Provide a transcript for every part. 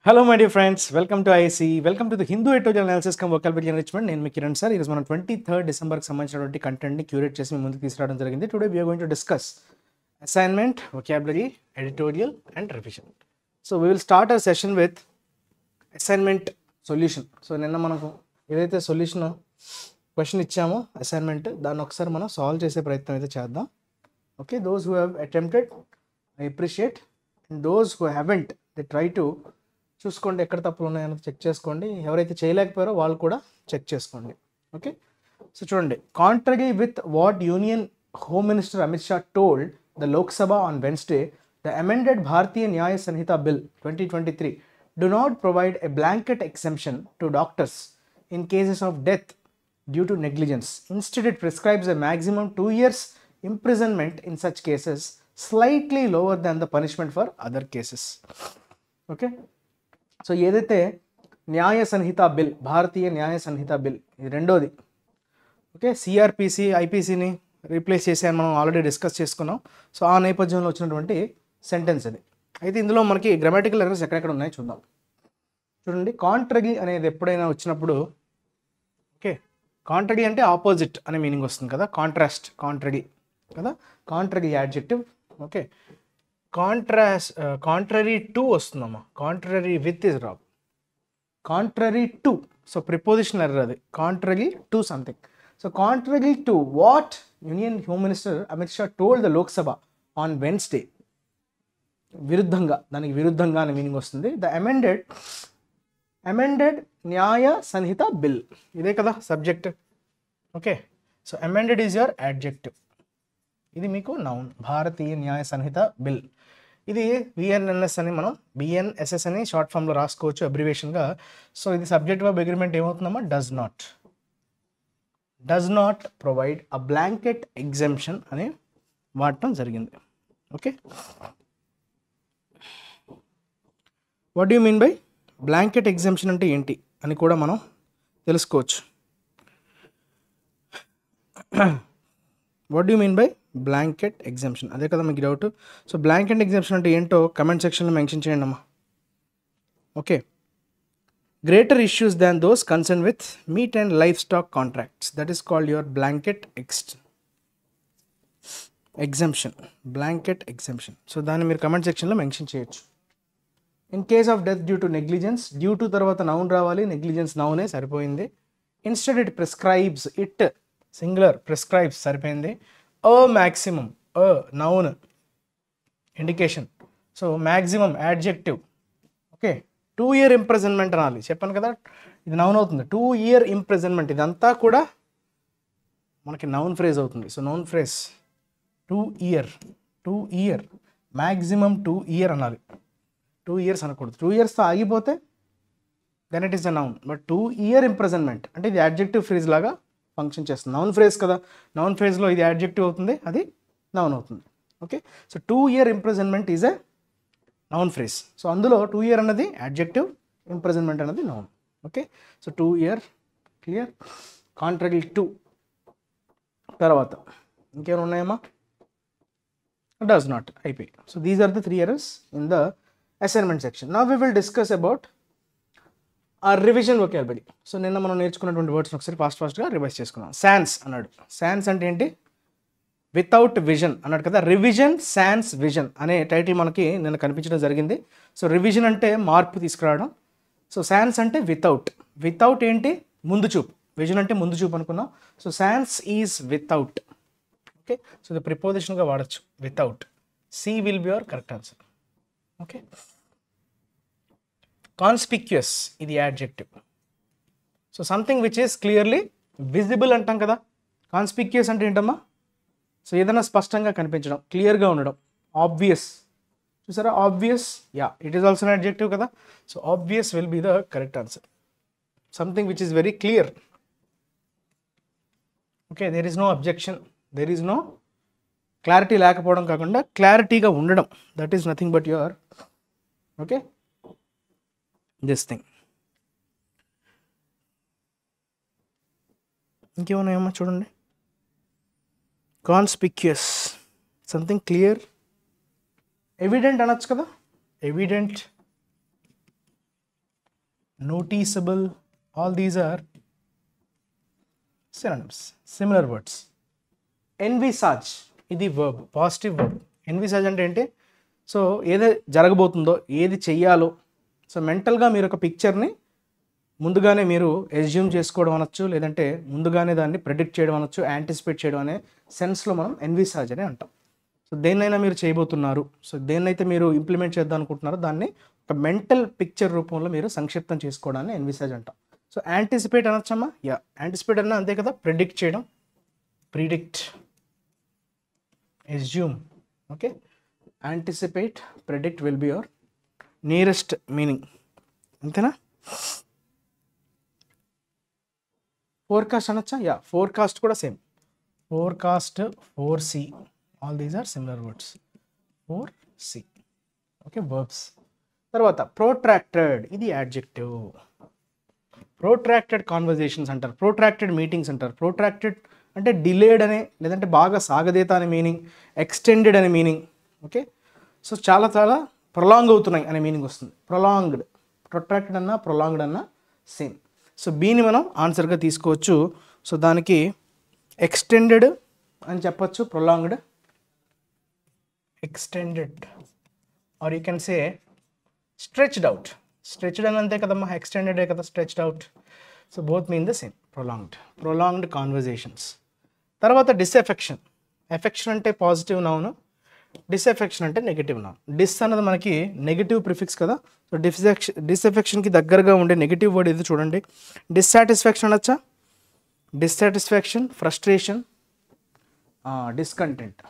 Hello my dear friends, welcome to IC. Welcome to the Hindu Editorial Analysis cum Vocabulary Enrichment. నేను మీ Kiran sir. ఈరోజు మనం 23rd డిసెంబర్కి సంబంధించినటువంటి కంటెంట్ని curate చేసి మీ ముందుకు తీసుకురావడం జరిగింది. Today we're going to discuss assignment, vocabulary, editorial and revision. So we will start our session with assignment solution. So నిన్న మనకు ఏదైతే సొల్యూషన్ క్వశ్చన్ ఇచ్చామో అసైన్మెంట్, దాన్ని ఒకసారి మనం సాల్వ్ చేసే ప్రయత్నం అయితే చేద్దాం. Okay, those who have attempted I appreciate, and those who haven't they try to చూసుకోండి, ఎక్కడ తప్పులు ఉన్నాయని చెక్ చేసుకోండి. ఎవరైతే చేయలేకపోయారో వాళ్ళు కూడా చెక్ చేసుకోండి. ఓకే, సో చూడండి, contrary with what union home minister Amit Shah told the Lok Sabha on Wednesday, the amended Bharatiya Nyaya Sanhita bill 2023 do not provide a blanket exemption to doctors in cases of death due to negligence. Instead, it prescribes a maximum 2 years imprisonment in such cases, slightly lower than the punishment for other cases. Okay, so ఏదైతే న్యాయ Sanhita bill, భారతీయ Nyaya Sanhita bill, ఇది రెండోది. Okay, CrPC ఐపీసీని replace చేసాను, మనం already discuss చేసుకున్నాం. So ఆ నేపథ్యంలో వచ్చినటువంటి సెంటెన్స్ అది. అయితే ఇందులో మనకి గ్రామాటికల్ ఎర్రర్స్ ఎక్కడెక్కడ ఉన్నాయో చూద్దాం. చూడండి, కాంట్రరీ అనేది ఎప్పుడైనా వచ్చినప్పుడు, ఓకే, కాంట్రరీ అంటే ఆపోజిట్ అనే మీనింగ్ వస్తుంది కదా, కాంట్రాస్ట్, కాంట్రరీ కదా, contrary adjective. Okay, contrary to వస్తుందమ్మా, contrary with is wrong, contrary to. So preposition error అది, contrary to something. So contrary to what union home minister Amit Shah told the Lok Sabha on Wednesday, విరుద్ధంగా, దానికి విరుద్ధంగా అనే meaning వస్తుంది. The amended న్యాయ Sanhita bill, ఇదే కదా subject. Okay, so amended is your adjective, ఇది మీకు నౌన్. భారతీయ న్యాయ సంహిత బిల్, ఇది విఎన్ఎన్ఎస్ అని, మనం బిఎన్ఎస్ఎస్ అని షార్ట్ ఫామ్లో రాసుకోవచ్చు అబ్రివేషన్గా. సో ఇది సబ్జెక్ట్ వర్బ్ అగ్రిమెంట్ ఏమవుతుందమ్మా, does not provide a blanket exemption అని వాడటం జరిగింది. Okay, what do you mean by blanket exemption అంటే ఏంటి అని కూడా మనం తెలుసుకోవచ్చు. What do you mean by blanket exemption, అదే కదా మీకు డౌట్. సో బ్లాంకెట్ ఎగ్జెంప్షన్ అంటే ఏంటో కమెంట్ సెక్షన్లో మెన్షన్ చేయండి అమ్మా. Okay, greater issues than those concern with meat and livestock contracts, that is called your blanket exemption, blanket exemption. So దాన్ని మీరు కమెంట్ సెక్షన్లో మెన్షన్ చేయొచ్చు. In case of death due to negligence, due to తర్వాత noun రావాలి, negligence నౌనే సరిపోయింది. Instead it prescribes, it singular, prescribes సరిపోయింది. Maximum, noun indication, so maximum adjective. Okay, 2 year imprisonment అనాలి, చెప్పాను కదా, ఇది నౌన్ అవుతుంది. 2 year ఇంప్రిజన్మెంట్, ఇదంతా కూడా మనకి నౌన్ ఫ్రేజ్ అవుతుంది. So noun phrase 2 year, maximum 2 year అనాలి. 2 years అనకూడదు, 2 yearsతో ఆగిపోతే then it is a noun. But 2 year imprisonment అంటే ఇది యాడ్జెక్టివ్ ఫ్రేజ్ లాగా ఫంక్షన్ చేస్తుంది. నౌన్ ఫ్రేజ్ కదా, నౌన్ ఫ్రేజ్లో ఇది యాడ్జెక్టివ్ అవుతుంది, అది నౌన్ అవుతుంది. Okay, so 2 year imprisonment is a noun phrase. So అందులో 2 year అన్నది యాడ్జెక్టివ్, ఇంప్రిజన్మెంట్ అన్నది noun. Okay, so 2 year clear. Contrary to తర్వాత ఇంకేమైనా ఉన్నాయమ్మా, డస్ నాట్ అయిపోయి. So these are the 3 errors in the assignment section. Now we will discuss about ఆ revision vocabulary. So నిన్న మనం నేర్చుకున్నటువంటి వర్డ్స్ని ఒకసారి ఫాస్ట్గా రివైజ్ చేసుకున్నాం. సాన్స్ అన్నాడు, సాన్స్ అంటే ఏంటి, వితౌట్ విజన్ అన్నాడు కదా. రివిజన్ సాన్స్ విజన్ అనే టైటిల్ మనకి నిన్న కనిపించడం జరిగింది. సో రివిజన్ అంటే మార్పు తీసుకురావడం, సో సాన్స్ అంటే వితౌట్ ఏంటి, ముందు చూపు. విజన్ అంటే ముందు చూపు అనుకున్నాం. So sans is without. Okay, so ఇది ప్రిపోజిషన్గా వాడచ్చు, without. C will be your correct answer. Okay, conspicuous, ఇది adjective. So something which is clearly visible అంటాం కదా. కాన్స్పిక్యుయస్ అంటే ఏంటమ్మా, సో ఏదైనా స్పష్టంగా కనిపించడం, క్లియర్గా ఉండడం. ఆబ్వియస్, చూసారా, obvious, yeah, it is also adjective కదా. So obvious will be the correct answer. Something which is very clear. Okay, there is no objection, there is no clarity లేకపోవడం కాకుండా క్లారిటీగా ఉండడం, that is nothing but your, okay, this thing. ఇంకేమన్నాయమ్మా చూడండి, conspicuous, something clear. Evident అనొచ్చు కదా, evident, noticeable, all these are synonyms, similar words. Envisage, ఇది verb, positive verb. Envisage అంటే ఏంటి? సో ఏది జరగబోతుందో, ఏది చెయ్యాలో, సో మెంటల్గా మీరు ఒక పిక్చర్ని ముందుగానే మీరు ఎస్యూమ్ చేసుకోవడం అనొచ్చు, లేదంటే ముందుగానే దాన్ని ప్రెడిక్ట్ చేయడం అనొచ్చు, యాంటిసిపేట్ చేయడం అనే సెన్స్లో మనం ఎన్విసాజ్ అని అంటాం. సో దేన్నైనా మీరు చేయబోతున్నారు, సో దేన్నైతే మీరు ఇంప్లిమెంట్ చేద్దాం అనుకుంటున్నారో దాన్ని ఒక మెంటల్ పిక్చర్ రూపంలో మీరు సంక్షిప్తం చేసుకోవడాన్ని ఎన్విసాజ్ అంటాం. సో యాంటిసిపేట్ అనొచ్చమ్మా, యా యాంటిసిపేట్ అన్నా అంతే కదా, ప్రెడిక్ట్ చేయడం, predict, assume. Okay, anticipate, predict will be your nearest meaning, అంతేనా? ఫోర్కాస్ట్ అనొచ్చా, యా ఫోర్కాస్ట్ కూడా same, forecast, 4C, all these are similar words, 4C. Okay, verbs. తర్వాత ప్రోట్రాక్టెడ్, ఇది యాడ్జెక్టివ్. ప్రోట్రాక్టెడ్ కాన్వర్జేషన్స్ అంటారు, ప్రోట్రాక్టెడ్ మీటింగ్స్ అంటారు. ప్రోట్రాక్టెడ్ అంటే డిలేడ్ అనే, లేదంటే బాగా సాగదీత అనే మీనింగ్, ఎక్స్టెండెడ్ అనే మీనింగ్. ఓకే, సో చాలా చాలా ప్రొలాంగ్ అవుతున్నాయి అనే మీనింగ్ వస్తుంది. ప్రొలాంగ్డ్, ప్రొట్రాక్టెడ్ అన్నా ప్రొలాంగ్డ్ అన్నా సేమ్. సో బీని మనం ఆన్సర్గా తీసుకోవచ్చు. సో దానికి ఎక్స్టెండెడ్ అని చెప్పచ్చు, prolonged, extended, or you can say stretched out. Stretched అని అంతే కదమ్మా, ఎక్స్టెండెడే కదా stretched out. So both mean the same, prolonged conversations. తర్వాత డిస్ఎఫెక్షన్. ఎఫెక్షన్ అంటే పాజిటివ్ నౌన్, డిస్ఎఫెక్షన్ అంటే నెగిటివ్ నౌన్. డిస్ అన్నది మనకి నెగిటివ్ ప్రిఫిక్స్ కదా. సో డిస్ఎఫెక్షన్కి దగ్గరగా ఉండే నెగిటివ్ వర్డ్ ఇది చూడండి, డిస్సాటిస్ఫాక్షన్ అనొచ్చా, dissatisfaction, frustration, discontent.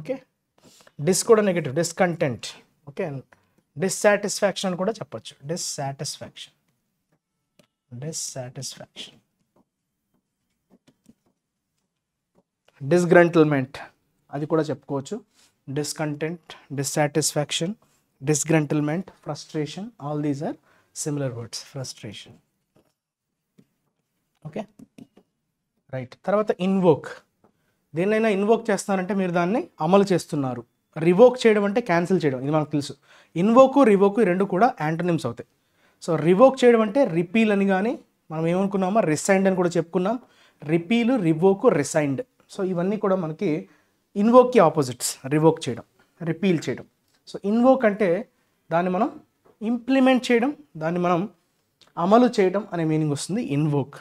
Okay, dis కూడా నెగిటివ్, డిస్కంటెంట్. ఓకే, డిస్సాటిస్ఫాక్షన్ కూడా చెప్పచ్చు, డిస్సాటిస్ఫాక్షన్, డిస్గ్రంటిల్మెంట్ అది కూడా చెప్పుకోవచ్చు. Discontent, dissatisfaction, disgruntlement, frustration, all these are similar words, frustration. Okay, right. తర్వాత ఇన్వోక్. దేన్నైనా ఇన్వోక్ చేస్తున్నారంటే మీరు దాన్ని అమలు చేస్తున్నారు. రివోక్ చేయడం అంటే క్యాన్సిల్ చేయడం, ఇది మనకు తెలుసు. ఇన్వోకు, రివోకు ఈ రెండు కూడా యాంటోనిమ్స్ అవుతాయి. సో రివోక్ చేయడం అంటే రిపీల్ అని, కానీ మనం ఏమనుకున్నామో రిసైండ్ అని కూడా చెప్పుకున్నాం. రిపీలు, రివోకు, రిసైండ్. సో ఇవన్నీ కూడా మనకి ఇన్వోక్కి ఆపోజిట్స్. రివోక్ చేయడం, రిపీల్ చేయడం. సో ఇన్వోక్ అంటే దాన్ని మనం ఇంప్లిమెంట్ చేయడం, దాన్ని మనం అమలు చేయడం అనే మీనింగ్ వస్తుంది ఇన్వోక్.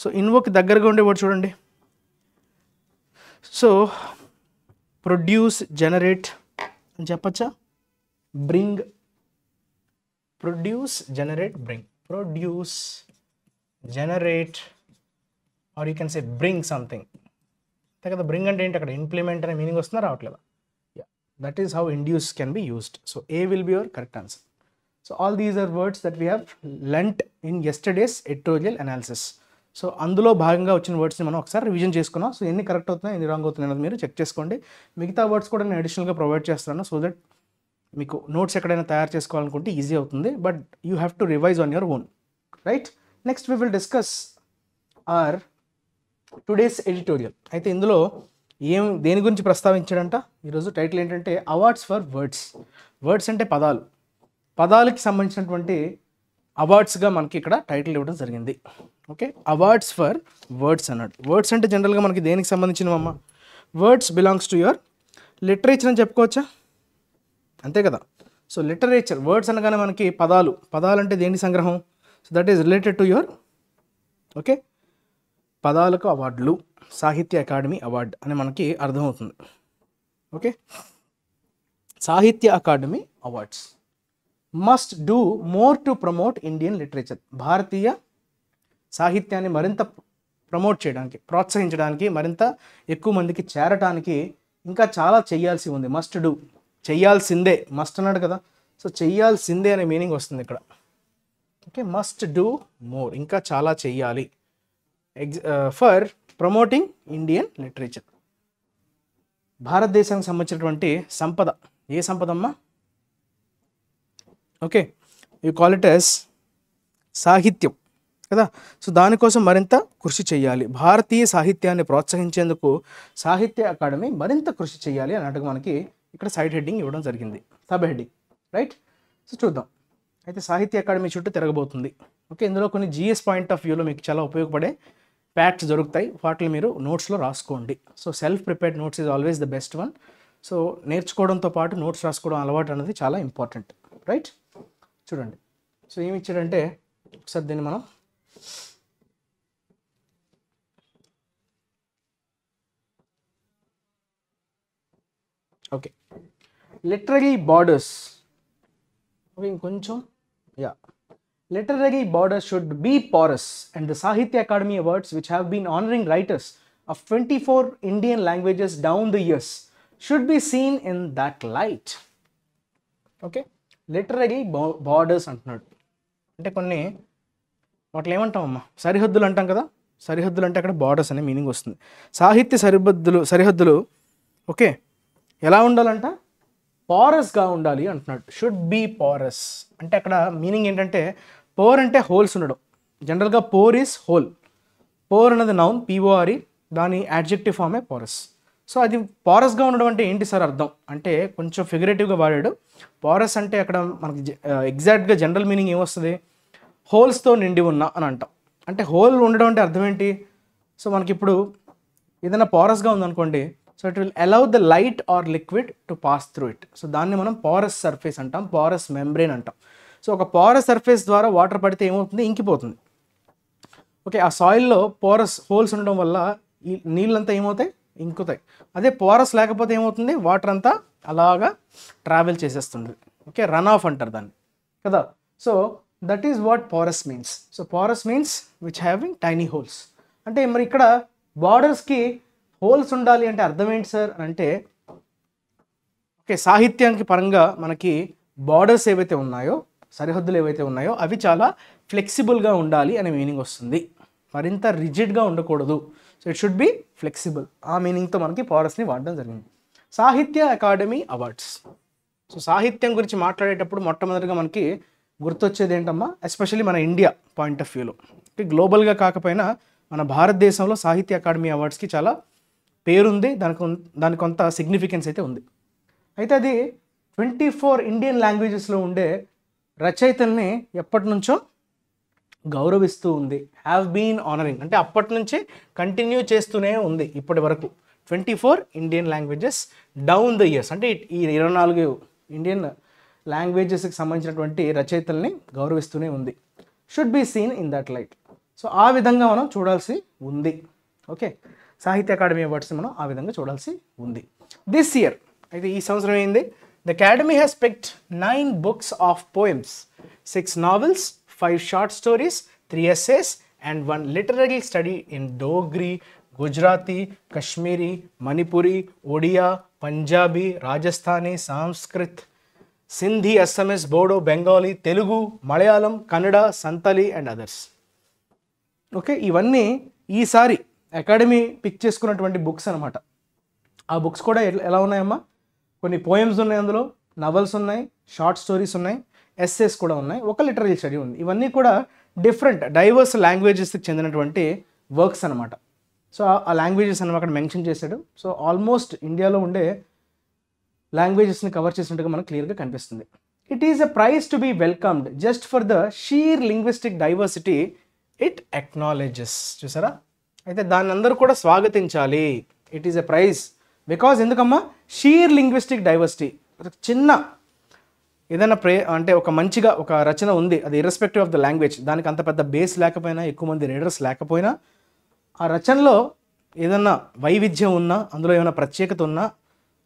సో ఇన్వోక్ దగ్గరగా ఉండే వర్డ్ చూడండి. సో ప్రొడ్యూస్, జనరేట్ అని చెప్పచ్చా, bring, produce, generate, bring, produce, generate, or you can say bring something. అంతే కదా, బ్రింగ్ అంటే ఏంటి, అక్కడ ఇంప్లిమెంట్ అనే మీనింగ్ వస్తుందా, రావట్లేదా? Yeah, that is how induce can be used. So A will be your correct answer. So all these are words that we have learned in yesterday's editorial analysis. So అందులో భాగంగా వచ్చిన వర్డ్స్ని మనం ఒకసారి revision చేసుకున్నాం. So ఎన్ని correct అవుతున్నాయి, ఎన్ని wrong అవుతున్నాయి అనేది మీరు చెక్ చేసుకోండి. మిగతా వర్డ్స్ కూడా నేను అడిషనల్గా ప్రొవైడ్ చేస్తాను, సో దట్ మీకు నోట్స్ ఎక్కడైనా తయారు చేసుకోవాలనుకుంటే ఈజీ అవుతుంది. But you have to revise on your own, right? Next we will discuss our today's editorial. అయితే ఇందులో దేని గురించి ప్రస్తావించాడంట ఈరోజు? టైటిల్ ఏంటంటే అవార్డ్స్ ఫర్ వర్డ్స్. వర్డ్స్ అంటే పదాలు, పదాలకి సంబంధించినటువంటి అవార్డ్స్గా మనకి ఇక్కడ టైటిల్ ఇవ్వడం జరిగింది. ఓకే, అవార్డ్స్ ఫర్ వర్డ్స్ అన్నాడు. వర్డ్స్ అంటే జనరల్గా మనకి దేనికి సంబంధించినవమ్మా? Words belongs to your literature అని చెప్పుకోవచ్చా, అంతే కదా. సో లిటరేచర్, వర్డ్స్ అనగానే మనకి పదాలు, పదాలు అంటే దేని సంగ్రహం? So that is related to your, okay, పదాలకు అవార్డులు, సాహిత్య అకాడమీ అవార్డు అని మనకి అర్థమవుతుంది. Okay, Sahitya Akademi awards must do more to promote Indian literature. భారతీయ సాహిత్యాన్ని మరింత ప్రమోట్ చేయడానికి, ప్రోత్సహించడానికి, మరింత ఎక్కువ మందికి చేరటానికి ఇంకా చాలా చేయాల్సి ఉంది. మస్ట్ డూ, చెయ్యాల్సిందే, మస్ట్ అన్నాడు కదా. సో చెయ్యాల్సిందే అనే మీనింగ్ వస్తుంది ఇక్కడ. ఓకే, మస్ట్ డూ మోర్, ఇంకా చాలా చెయ్యాలి. For promoting Indian literature. భారతదేశానికి సంబంధించినటువంటి సంపద, ఏ సంపద అమ్మా? Okay, you call it as సాహిత్యం కదా. సో దానికోసం మరింత కృషి చేయాలి. భారతీయ సాహిత్యాన్ని ప్రోత్సహించేందుకు సాహిత్య అకాడమీ మరింత కృషి చేయాలి అన్నట్టుగా మనకి ఇక్కడ సైడ్ హెడ్డింగ్ ఇవ్వడం జరిగింది, సబ్ హెడ్డింగ్, రైట్? సో చూద్దాం. అయితే సాహిత్య అకాడమీ చుట్టూ తిరగబోతుంది. ఓకే, ఇందులో కొన్ని జిఎస్ పాయింట్ ఆఫ్ వ్యూలో మీకు చాలా ఉపయోగపడే ఫ్యాక్ట్స్ దొరుకుతాయి, వాటిని మీరు నోట్స్లో రాసుకోండి. So self prepared notes is always the best one. So నేర్చుకోవడంతో పాటు నోట్స్ రాసుకోవడం అలవాటు అనేది చాలా ఇంపార్టెంట్, రైట్? చూడండి, సో ఏమి ఇచ్చాడంటే ఒకసారి దీన్ని మనం ఓకే లిటరరీ బార్డర్స్. ఓకే, ఇంకొంచెం literary borders should be porous, and the Sahitya Academy Awards, which have been honoring writers of 24 Indian languages down the years, should be seen in that light. Okay, literary borders అంటున్నాడు అంటే కొన్ని వాటిని ఏమంటామమ్మా, సరిహద్దులు అంటాం కదా. సరిహద్దులు అంటే అక్కడ బార్డర్స్ అనే మీనింగ్ వస్తుంది. సాహిత్య సరిహద్దులు ఓకే ఎలా ఉండాలంట, పారస్గా ఉండాలి అంటున్నాడు. షుడ్ బీ పారస్ అంటే అక్కడ మీనింగ్ ఏంటంటే, పోర్ అంటే హోల్స్ ఉండడం. జనరల్గా పోర్ ఈజ్ హోల్. పోర్ అన్నది నౌన్, పిఓఆర్ఈ, దాని యాడ్జెక్టివ్ ఫామే పారస్. సో అది పారస్గా ఉండడం అంటే ఏంటి సార్ అర్థం అంటే కొంచెం ఫిగరేటివ్గా వాడాడు. పారస్ అంటే అక్కడ మనకి ఎగ్జాక్ట్గా జనరల్ మీనింగ్ ఏమొస్తుంది, హోల్స్తో నిండి ఉన్న అని అంటాం. అంటే హోల్ ఉండడం అంటే అర్థం ఏంటి? సో మనకి ఇప్పుడు ఏదైనా పారస్గా ఉందనుకోండి, so it will allow the light or liquid to pass through it. So దాన్ని మనం పారస్ సర్ఫేస్ అంటాం, పారస్ మెంబ్రెయిన్ అంటాం. సో ఒక పారస్ సర్ఫేస్ ద్వారా వాటర్ పడితే ఏమవుతుంది, ఇంకిపోతుంది. ఓకే, ఆ సాయిల్లో పారస్ హోల్స్ ఉండడం వల్ల ఈ నీళ్ళంతా ఏమవుతాయి, ఇంకుతాయి. అదే పారస్ లేకపోతే ఏమవుతుంది, వాటర్ అంతా అలాగా ట్రావెల్ చేసేస్తుంది. ఓకే, రన్ ఆఫ్ అంటారు దాన్ని కదా. So that is what Paras means. So Paras means which having tiny holes. అంటే మరి ఇక్కడ బార్డర్స్కి హోల్స్ ఉండాలి అంటే అర్థం ఏంటి సార్ అంటే, ఓకే సాహిత్యానికి పరంగా మనకి బార్డర్స్ ఏవైతే ఉన్నాయో, సరిహద్దులు ఏవైతే ఉన్నాయో అవి చాలా ఫ్లెక్సిబుల్గా ఉండాలి అనే మీనింగ్ వస్తుంది. మరింత రిజిడ్గా ఉండకూడదు. So it should be flexible. ఆ మీనింగ్తో మనకి పారస్ని వాడడం జరిగింది. సాహిత్య అకాడమీ అవార్డ్స్. సో సాహిత్యం గురించి మాట్లాడేటప్పుడు మొట్టమొదటిగా మనకి గుర్తొచ్చేది ఏంటమ్మా, ఎస్పెషల్లీ మన ఇండియా పాయింట్ ఆఫ్ వ్యూలో, గ్లోబల్గా కాకపోయినా మన భారతదేశంలో సాహిత్య అకాడమీ అవార్డ్స్కి చాలా పేరుంది, దానికి కొంత సిగ్నిఫికెన్స్ అయితే ఉంది. అయితే అది 24 ఇండియన్ లాంగ్వేజెస్లో ఉండే రచయితల్ని ఎప్పటి నుంచో గౌరవిస్తూ ఉంది. హ్యావ్ బీన్ ఆనరింగ్ అంటే అప్పటి నుంచి కంటిన్యూ చేస్తూనే ఉంది ఇప్పటి వరకు. 24 Indian languages down the years అంటే ఈ 24 ఇండియన్ లాంగ్వేజెస్కి సంబంధించినటువంటి రచయితల్ని గౌరవిస్తూనే ఉంది. Should be seen in that light. So ఆ విధంగా మనం చూడాల్సి ఉంది. ఓకే, సాహిత్య అకాడమీ అవార్డ్స్ని మనం ఆ విధంగా చూడాల్సి ఉంది. దిస్ ఇయర్ అయితే ఈ సంవత్సరం ఏంది, the academy has picked 9 books of poems, 6 novels, 5 short stories, 3 essays and 1 literary study in Dogri, Gujarati, Kashmiri, Manipuri, Odia, Punjabi, Rajasthani, Sanskrit, Sindhi, Assamese, Bodo, Bengali, Telugu, Malayalam, Kannada, Santali and others. Okay, ఇవన్నీ ఈసారి academy pick చేసుకున్నటువంటి books అనమాట. ఆ books కూడా ఎలా ఉన్నాయమ్మా, కొన్ని poems ఉన్నాయి, అందులో నవల్స్ ఉన్నాయి, షార్ట్ స్టోరీస్ ఉన్నాయి, ఎస్సేస్ కూడా ఉన్నాయి, ఒక లిటరరీ స్టడీ ఉంది. ఇవన్నీ కూడా డిఫరెంట్ డైవర్స్ లాంగ్వేజెస్కి చెందినటువంటి వర్క్స్ అనమాట. సో ఆ లాంగ్వేజెస్ అని అక్కడ మెన్షన్ చేశాడు. సో ఆల్మోస్ట్ ఇండియాలో ఉండే లాంగ్వేజెస్ని కవర్ చేసినట్టుగా మనకు క్లియర్గా కనిపిస్తుంది. It is a prize to be welcomed just for the sheer linguistic diversity it acknowledges. చూసారా, అయితే దాన్ని అందరూ కూడా స్వాగతించాలి. It is a prize because ఎందుకమ్మా, షీర్ లింగ్విస్టిక్ డైవర్సిటీ. చిన్న ఏదైనా అంటే ఒక మంచిగా ఒక రచన ఉంది, అది ఇర్రెస్పెక్టివ్ ఆఫ్ ద లాంగ్వేజ్, దానికి అంత పెద్ద బేస్ లేకపోయినా, ఎక్కువ మంది రీడర్స్ లేకపోయినా, ఆ రచనలో ఏదన్నా వైవిధ్యం ఉన్నా, అందులో ఏమైనా ప్రత్యేకత ఉన్నా,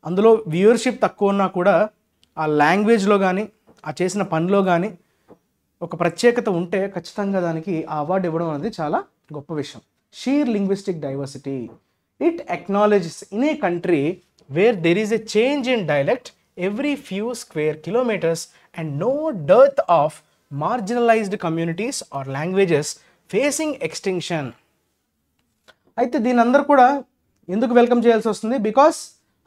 అందులో వ్యూవర్షిప్ తక్కువ ఉన్నా కూడా ఆ లాంగ్వేజ్లో కానీ ఆ చేసిన పనిలో కానీ ఒక ప్రత్యేకత ఉంటే ఖచ్చితంగా దానికి ఆ అవార్డు ఇవ్వడం అనేది చాలా గొప్ప విషయం. Sheer linguistic diversity it acknowledges in a country where there is a change in dialect every few square kilometers and no dearth of marginalized communities or languages facing extinction. అయితే దీని అందరూ కూడా ఎందుకు వెల్కమ్ చేయాల్సి వస్తుంది, బికాస్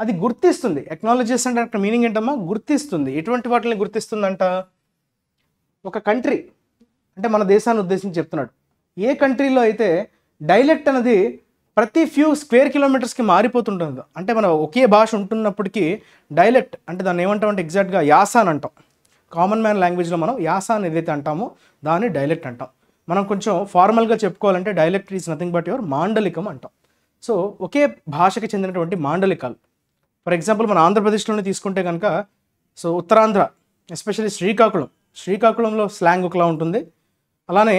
అది గుర్తిస్తుంది. అక్నాలెడ్జెస్ అంటే అక్కడ మీనింగ్ ఏంటమ్మా, గుర్తిస్తుంది. ఎటువంటి వాటిని గుర్తిస్తుందంట, ఒక కంట్రీ అంటే మన దేశాన్ని ఉద్దేశించి చెప్తున్నాడు. ఏ కంట్రీలో అయితే డైలెక్ట్ అనేది ప్రతి ఫ్యూ స్క్వేర్ కిలోమీటర్స్కి మారిపోతుంటుంది, అంటే మన ఒకే భాష ఉంటున్నప్పటికీ డైలెక్ట్ అంటే దాన్ని ఏమంటాం అంటే ఎగ్జాక్ట్గా యాస అని అంటాం. కామన్ మ్యాన్ లాంగ్వేజ్లో మనం యాస అని ఏదైతే అంటామో దాన్ని డైలెక్ట్ అంటాం. మనం కొంచెం ఫార్మల్గా చెప్పుకోవాలంటే dialect is nothing but your మాండలికం అంటాం. సో ఒకే భాషకి చెందినటువంటి మాండలికాలు. ఫర్ ఎగ్జాంపుల్ మన ఆంధ్రప్రదేశ్లోనే తీసుకుంటే కనుక, సో ఉత్తరాంధ్ర ఎస్పెషల్లీ శ్రీకాకుళంలో స్లాంగ్ ఒకలా ఉంటుంది. అలానే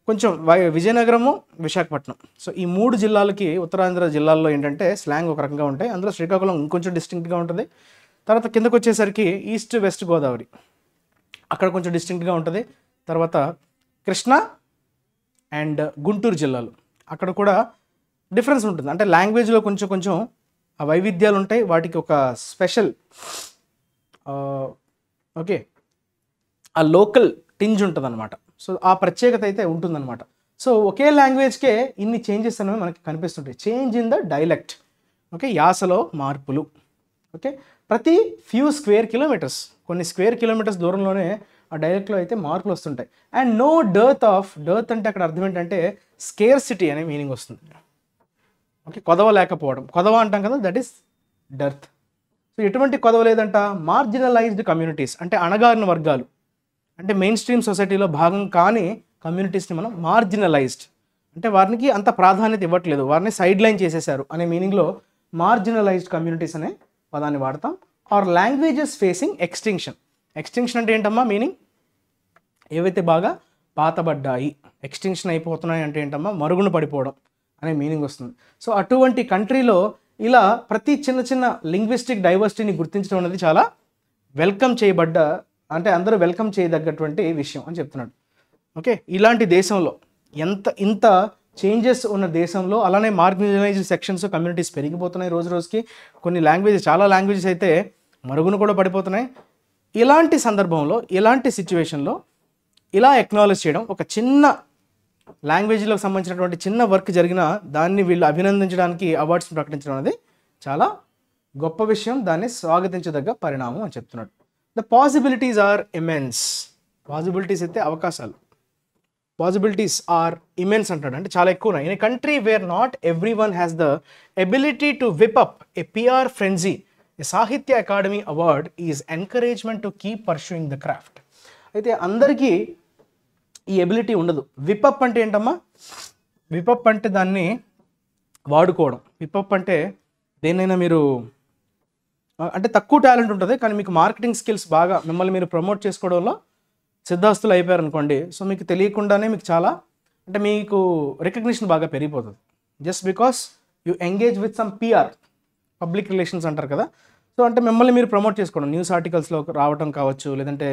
కొంచెం విజయనగరము, విశాఖపట్నం, సో ఈ 3 జిల్లాలకి ఉత్తరాంధ్ర జిల్లాల్లో ఏంటంటే స్లాంగ్ ఒక రకంగా ఉంటాయి. అందులో శ్రీకాకుళం ఇంకొంచెం డిస్టింక్ట్గా ఉంటుంది. తర్వాత కిందకు వచ్చేసరికి ఈస్ట్ వెస్ట్ గోదావరి అక్కడ కొంచెం డిస్టింక్ట్గా ఉంటుంది. తర్వాత కృష్ణా అండ్ గుంటూరు జిల్లాలు అక్కడ కూడా డిఫరెన్స్ ఉంటుంది. అంటే లాంగ్వేజ్లో కొంచెం ఆ వైవిధ్యాలు ఉంటాయి. వాటికి ఒక స్పెషల్ ఓకే ఆ లోకల్ టింజ్ ఉంటుంది అనమాట. సో ఆ ప్రత్యేకత అయితే ఉంటుందన్నమాట. సో ఒకే లాంగ్వేజ్కే ఇన్ని చేంజెస్ అనేవి మనకి కనిపిస్తుంటాయి. Change in the dialect, okay, యాసలో మార్పులు. ఓకే, ప్రతి ఫ్యూ స్క్వేర్ కిలోమీటర్స్, కొన్ని స్క్వేర్ కిలోమీటర్స్ దూరంలోనే ఆ డైలెక్ట్లో అయితే మార్పులు వస్తుంటాయి. అండ్ నో డర్త్ అంటే అక్కడ అర్థం ఏంటంటే స్కేర్సిటీ అనే మీనింగ్ వస్తుంది. ఓకే, కొదవ లేకపోవడం, కొదవ అంటాం కదా, దట్ ఈస్ డర్త్. సో ఎటువంటి కొదవ లేదంట. మార్జినలైజ్డ్ కమ్యూనిటీస్ అంటే అణగారిన వర్గాలు, అంటే మెయిన్ స్ట్రీమ్ సొసైటీలో భాగం కాని కమ్యూనిటీస్ని మనం మార్జినలైజ్డ్ అంటే వారికి అంత ప్రాధాన్యత ఇవ్వట్లేదు, వారిని సైడ్ లైన్ చేసేశారు అనే మీనింగ్లో మార్జినలైజ్డ్ కమ్యూనిటీస్ అనే పదాన్ని వాడతాం. ఆర్ లాంగ్వేజెస్ ఫేసింగ్ ఎక్స్టింక్షన్ అంటే ఏంటమ్మా మీనింగ్? ఏవైతే బాగా పాతబడ్డాయి, ఎక్స్టింక్షన్ అయిపోతున్నాయి అంటే ఏంటమ్మా మరుగున పడిపోవడం అనే మీనింగ్ వస్తుంది. సో అటువంటి కంట్రీలో ఇలా ప్రతి చిన్న లింగ్విస్టిక్ డైవర్సిటీని గుర్తించడం అనేది చాలా వెల్కమ్ చేయబడ్డ, అంటే అందరూ వెల్కమ్ చేయదగ్గటువంటి విషయం అని చెప్తున్నాడు. ఓకే, ఇలాంటి దేశంలో ఇంత చేంజెస్ ఉన్న దేశంలో అలానే మార్జినలైజ్డ్ సెక్షన్స్ కమ్యూనిటీస్ పెరిగిపోతున్నాయి రోజుకి. చాలా లాంగ్వేజెస్ అయితే మరుగున కూడా పడిపోతున్నాయి. ఇలాంటి సందర్భంలో, ఇలాంటి సిచ్యువేషన్లో ఇలా ఎక్నాలెడ్జ్ చేయడం, ఒక చిన్న లాంగ్వేజ్లకు సంబంధించినటువంటి చిన్న వర్క్ జరిగిన దాన్ని వీళ్ళు అభినందించడానికి అవార్డ్స్ని ప్రకటించడం అనేది చాలా గొప్ప విషయం, దాన్ని స్వాగతించదగ్గ పరిణామం అని చెప్తున్నాడు. The possibilities are immense. Possibilities అయితే అవకాశాలు, పాసిబిలిటీస్ ఆర్ ఇమెన్స్ అంటాడు, అంటే చాలా ఎక్కువ ఉన్నాయి. In a country where not every one has the ability to whip up a PR frenzy, a Sahitya Akademi award is encouragement to keep pursuing the craft. అయితే అందరికీ ఈ ఎబిలిటీ ఉండదు. విపప్ అంటే ఏంటమ్మా? విపప్ అంటే దాన్ని వాడుకోవడం. విపప్ అంటే దేన్నైనా మీరు అంటే తక్కువ టాలెంట్ ఉంటుంది కానీ మీకు మార్కెటింగ్ స్కిల్స్ బాగా మిమ్మల్ని మీరు ప్రమోట్ చేసుకోవడంలో సిద్ధాస్తులు అయిపోయారు అనుకోండి. సో మీకు తెలియకుండానే మీకు చాలా అంటే మీకు రికగ్నిషన్ బాగా పెరిగిపోతుంది. Just because you engage with some PR, public relations అంటారు కదా. సో అంటే మిమ్మల్ని మీరు ప్రమోట్ చేసుకోవడం, న్యూస్ ఆర్టికల్స్లో రావడం కావచ్చు, లేదంటే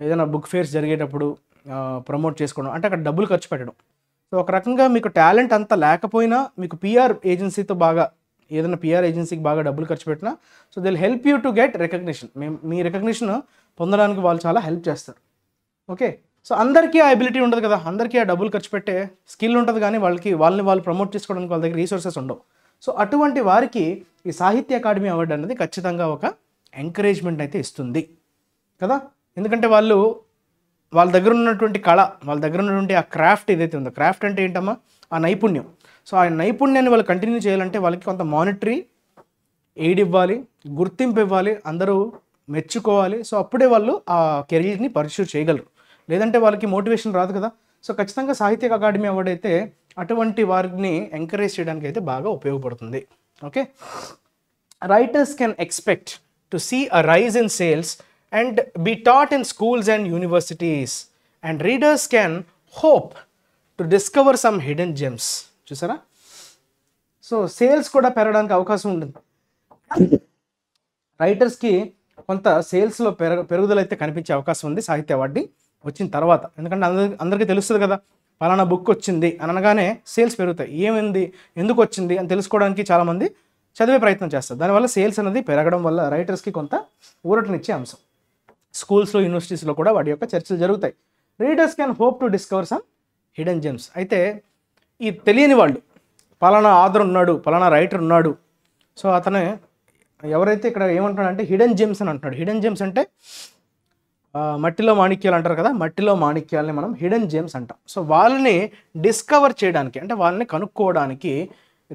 ఏదైనా బుక్ ఫేర్స్ జరిగేటప్పుడు ప్రమోట్ చేసుకోవడం, అంటే అక్కడ డబ్బులు ఖర్చు పెట్టడం. సో ఒక రకంగా మీకు టాలెంట్ అంతా లేకపోయినా మీకు పిఆర్ ఏజెన్సీతో బాగా ఏదైనా పిఆర్ ఏజెన్సీకి బాగా డబ్బులు ఖర్చు పెట్టినా so they will help you to get recognition. Me recognition పొందడానికి వాళ్ళు చాలా హెల్ప్ చేస్తారు. ఓకే, సో అందరికీ ఆ ఎబిలిటీ ఉండదు కదా, అందరికీ ఆ డబ్బులు ఖర్చు పెట్టే స్కిల్ ఉంటుంది కానీ వాళ్ళని వాళ్ళు ప్రమోట్ చేసుకోవడానికి వాళ్ళ దగ్గర రీసోర్సెస్ ఉండవు. సో అటువంటి వారికి ఈ సాహిత్య అకాడమీ అవార్డు అనేది ఖచ్చితంగా ఒక ఎంకరేజ్మెంట్ అయితే ఇస్తుంది కదా. ఎందుకంటే వాళ్ళ దగ్గర ఉన్నటువంటి కళ, వాళ్ళ దగ్గర ఉన్నటువంటి ఆ క్రాఫ్ట్ ఏదైతే ఉందో, క్రాఫ్ట్ అంటే ఏంటమ్మా ఆ నైపుణ్యం. సో ఆ నైపుణ్యాన్ని వాళ్ళు కంటిన్యూ చేయాలంటే వాళ్ళకి కొంత మానిటరీ ఎయిడ్ ఇవ్వాలి, గుర్తింపు ఇవ్వాలి, అందరూ మెచ్చుకోవాలి. సో అప్పుడే వాళ్ళు ఆ కెరీర్ని పర్స్యూ చేయగలరు, లేదంటే వాళ్ళకి మోటివేషన్ రాదు కదా. సో ఖచ్చితంగా సాహిత్య అకాడమీ అవార్డు అయితే అటువంటి వారిని ఎంకరేజ్ చేయడానికి అయితే బాగా ఉపయోగపడుతుంది. Okay, writers can expect to see a rise in sales and be taught in schools and universities, and readers can hope to discover some hidden gems. చూసారా, సో సేల్స్ కూడా పెరగడానికి అవకాశం ఉంటుంది. రైటర్స్కి కొంత సేల్స్లో పెరుగుదల అయితే కనిపించే అవకాశం ఉంది సాహిత్య అవార్డు వచ్చిన తర్వాత. ఎందుకంటే అందరికీ తెలుస్తుంది కదా, పలానా బుక్ వచ్చింది అని అనగానే సేల్స్ పెరుగుతాయి. ఏమైంది, ఎందుకు వచ్చింది అని తెలుసుకోవడానికి చాలామంది చదివే ప్రయత్నం చేస్తారు. దానివల్ల సేల్స్ అనేది పెరగడం వల్ల రైటర్స్కి కొంత ఊరటనిచ్చే అంశం. స్కూల్స్లో, యూనివర్సిటీస్లో కూడా వాటి యొక్క చర్చలు జరుగుతాయి. Readers can hope to discover some hidden gems. అయితే ఈ తెలియని వాళ్ళు, పలానా ఆథర్ ఉన్నాడు, పలానా రైటర్ ఉన్నాడు, సో అతను ఎవరైతే ఇక్కడ ఏమంటాడంటే హిడెన్ జెమ్స్ అని అంటున్నాడు. హిడెన్ జెమ్స్ అంటే మట్టిలో మాణిక్యాలు అంటారు కదా, మట్టిలో మాణిక్యాలని మనం హిడెన్ జెమ్స్ అంటాం. సో వాళ్ళని డిస్కవర్ చేయడానికి, అంటే వాళ్ళని కనుక్కోవడానికి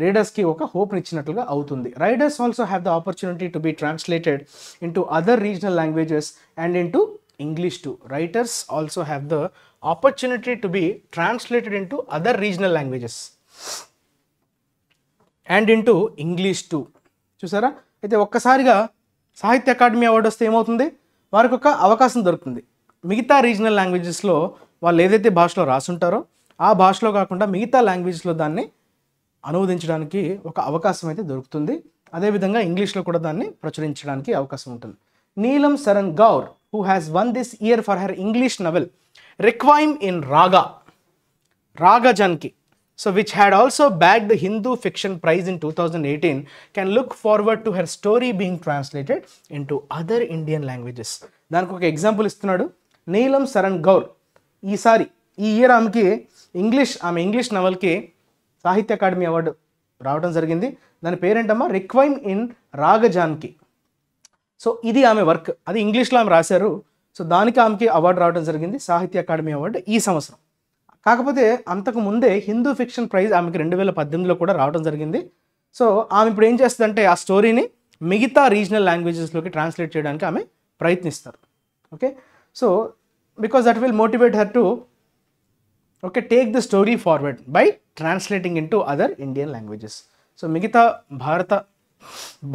రీడర్స్కి ఒక హోప్ని ఇచ్చినట్లుగా అవుతుంది. Writers also have the opportunity to be translated into other regional languages and into English too. Writers also have the opportunity to be translated into other regional languages and into English too. చూసారా, అయితే ఒక్కసారిగా సాహిత్య academy award వస్తే ఏమవుతుంది, వారికి ఒక అవకాశం దొరుకుతుంది. మిగతా రీజనల్ లాంగ్వేజెస్లో వాళ్ళు ఏదైతే భాషలో రాసుంటారో ఆ భాషలో కాకుండా మిగతా లాంగ్వేజెస్లో దాన్ని అనువదించడానికి ఒక అవకాశం అయితే దొరుకుతుంది. అదేవిధంగా ఇంగ్లీష్లో కూడా దాన్ని ప్రచురించడానికి అవకాశం ఉంటుంది. నీలం Saran Gaur, who has won this year for her English novel Requiem in Raga Janki, so which had also bagged the Hindu Fiction Prize in 2018, can look forward to her story being translated into other Indian languages. దానికి ఒక example ఇస్తున్నాడు. నీలం సరణ్ గౌర్ ఈ year ఆమె English నవల్కి సాహిత్య academy award రావడం జరిగింది. దాని పేరేంటమ్మా, రిక్వైమ్ ఇన్ రాగజాన్కి. సో ఇది ఆమె వర్క్, అది ఇంగ్లీష్లో ఆమె రాశారు. సో దానికి ఆమెకి అవార్డు రావడం జరిగింది, సాహిత్య అకాడమీ అవార్డు ఈ సంవత్సరం. కాకపోతే అంతకు ముందే హిందూ ఫిక్షన్ ప్రైజ్ ఆమెకి 2018లో కూడా రావడం జరిగింది. సో ఆమె ఇప్పుడు ఏం చేస్తుందంటే ఆ స్టోరీని మిగతా రీజనల్ లాంగ్వేజెస్లోకి ట్రాన్స్లేట్ చేయడానికి ఆమె ప్రయత్నిస్తారు. Okay, so because that will motivate her to take the story forward by translating into other Indian languages. So మిగతా భారత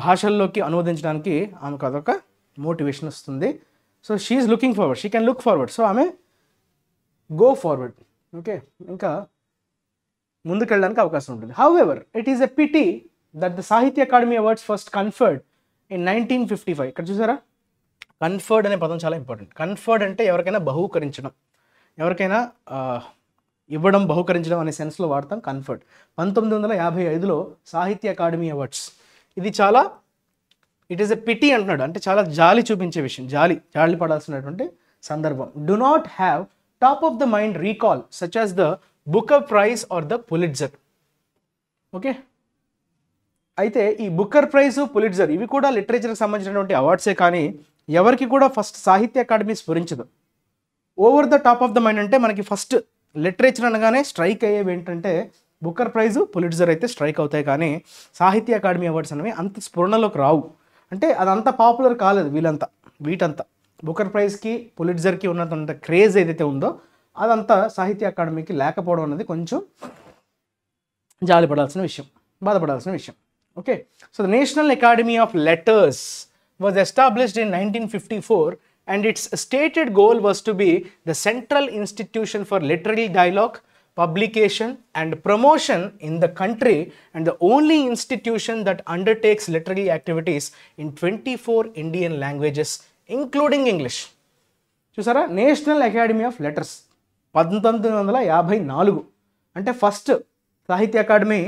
భాషల్లోకి అనువదించడానికి ఆమెకు అదొక మోటివేషన్ వస్తుంది. So she is looking forward, she can look forward. So ఆమె గో ఫార్వర్డ్, ఓకే, ఇంకా ముందుకెళ్ళడానికి అవకాశం ఉంటుంది. However, it is a pity that the Sahitya Akademi awards first conferred in 1955. ఇక్కడ చూసారా, కన్ఫర్డ్ అనే పదం చాలా ఇంపార్టెంట్. కన్ఫర్డ్ అంటే ఎవరికైనా బహూకరించడం, ఎవరికైనా ఇవ్వడం, బహుకరించడం అనే సెన్స్లో వాడతాం కన్ఫర్డ్. 1955లో సాహిత్య అకాడమీ అవార్డ్స్, ఇది చాలా ఇట్ ఈస్ ఎ పిటీ అంటున్నాడు, అంటే చాలా జాలి చూపించే విషయం, జాలి పడాల్సినటువంటి సందర్భం. Do not have top of the mind recall such as the Booker Prize or the Pulitzer. Okay, అయితే ఈ బుకర్ ప్రైజ్, పులిట్జర్ ఇవి కూడా లిటరేచర్కి సంబంధించినటువంటి అవార్డ్సే, కానీ ఎవరికి కూడా ఫస్ట్ సాహిత్య అకాడమీ స్ఫురించదు. Over the top of the mind అంటే మనకి ఫస్ట్ లిటరేచర్ అనగానే స్ట్రైక్ అయ్యేవి ఏంటంటే బుకర్ ప్రైజు, పులిట్జర్ అయితే స్ట్రైక్ అవుతాయి, కానీ సాహిత్య అకాడమీ అవార్డ్స్ అనేవి అంత స్ఫురణలోకి రావు. అంటే అదంతా పాపులర్ కాలేదు వీటంతా బుకర్ ప్రైజ్కి, పులిట్జర్కి ఉన్నంత క్రేజ్ ఏదైతే ఉందో అదంతా సాహిత్య అకాడమీకి లేకపోవడం అనేది కొంచెం జాలిపడాల్సిన విషయం, బాధపడాల్సిన విషయం. Okay, so the national academy of letters was established in 1954 and its stated goal was to be the central institution for literary dialogue, publication and promotion in the country and the only institution that undertakes literary activities in 24 Indian languages including English. చూసారా, national academy of letters 1954 అంటే first Sahitya academy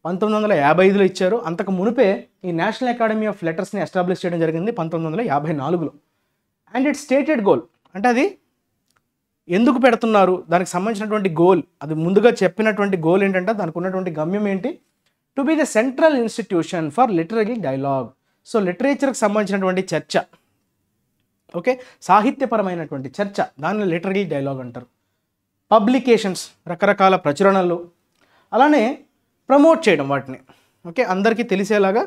1955లో ఇచ్చారు. అంతకు మునిపే ఈ national academy of లెటర్స్ని establish చేయడం జరిగింది 1954లో. And it stated goal అంటే అది ఎందుకు పెడుతున్నారు, దానికి సంబంధించినటువంటి గోల్, అది ముందుగా చెప్పినటువంటి గోల్ ఏంటంటే దానికి ఉన్నటువంటి గమ్యం ఏంటి, to be the central institution for literary dialogue. So లిటరేచర్కి సంబంధించినటువంటి చర్చ, ఓకే, సాహిత్యపరమైనటువంటి చర్చ, దాన్ని లిటరరీ డైలాగ్ అంటారు. పబ్లికేషన్స్, రకరకాల ప్రచురణలు, అలానే ప్రమోట్ చేయడం వాటిని, ఓకే, అందరికీ తెలిసేలాగా